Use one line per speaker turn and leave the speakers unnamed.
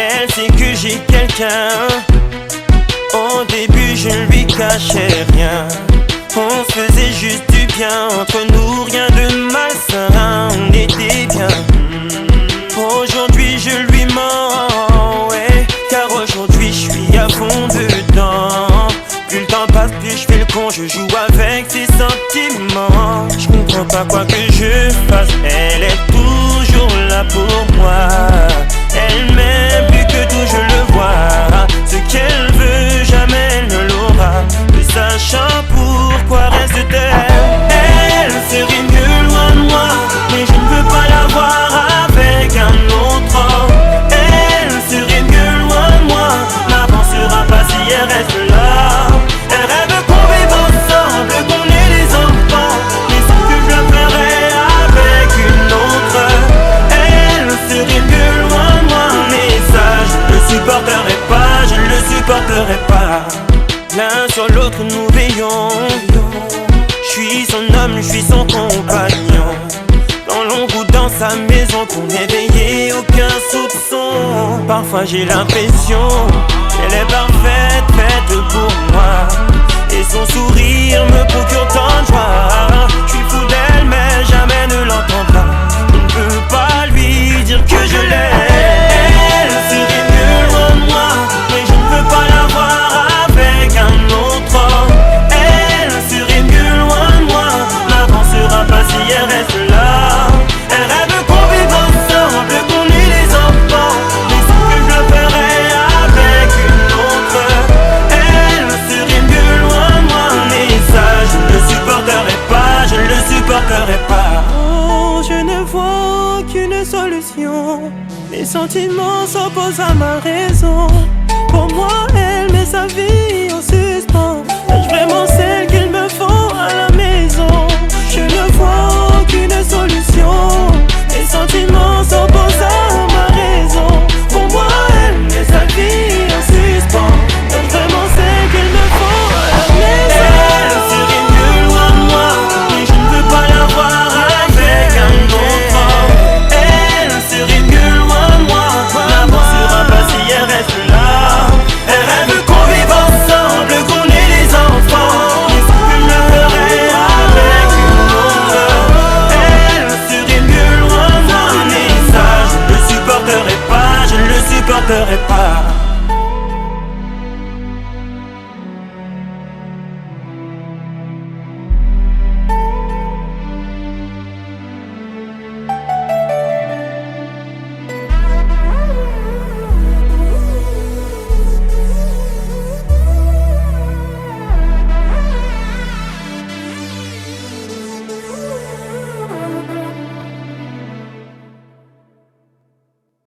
Elle sait que j'ai quelqu'un. Au début je ne lui cachais rien. On se faisait juste du bien. Entre nous rien de malsain. On était bien. Aujourd'hui je lui mens, ouais. Car aujourd'hui je suis à fond dedans. Plus le temps passe, plus je fais le con. Je joue avec ses sentiments. Je comprends pas quoi que je fasse. Elle est toujours là pour moi. Elle m'aime plus que tout, je le vois. Ce qu'elle veut, jamais elle ne l'aura. Ne sachant pourquoi reste d'elle. Elle serait mieux loin de moi, mais je ne veux pas la voir avec un autre homme. Elle serait mieux loin de moi, n'avancera pas si elle reste là. Elle rêve qu'on vive ensemble, qu'on ait des enfants, mais sans que je le ferais avec une autre. Elle serait mieux loin de moi, mais ça je ne le supporterai pas, je ne le supporterai pas. L'un sur l'autre nous veillons. Je suis son homme, je suis son compagnon. Dans l'ombre ou dans sa maison, pour n'éveiller aucun soupçon. Parfois j'ai l'impression qu'elle est parfaite, faite pour moi. Et son sourire me procure tant de joie. Je suis fou d'elle mais jamais ne l'entendra. Je ne peux pas lui dire que je l'aime. Elle serait mieux loin de moi, mais je ne veux pas la voir avec un autre homme. Elle serait mieux loin de moi, n'avancera pas si elle reste là. Elle rêve qu'on vive ensemble, qu'on ait des enfants, mais sans que je le ferais avec une autre. Elle serait mieux loin de moi, mais ça je ne le supporterai pas, je ne le supporterai pas. Oh, je ne vois aucune solution. Les sentiments s'opposent à ma raison. Pour moi, elle met sa vie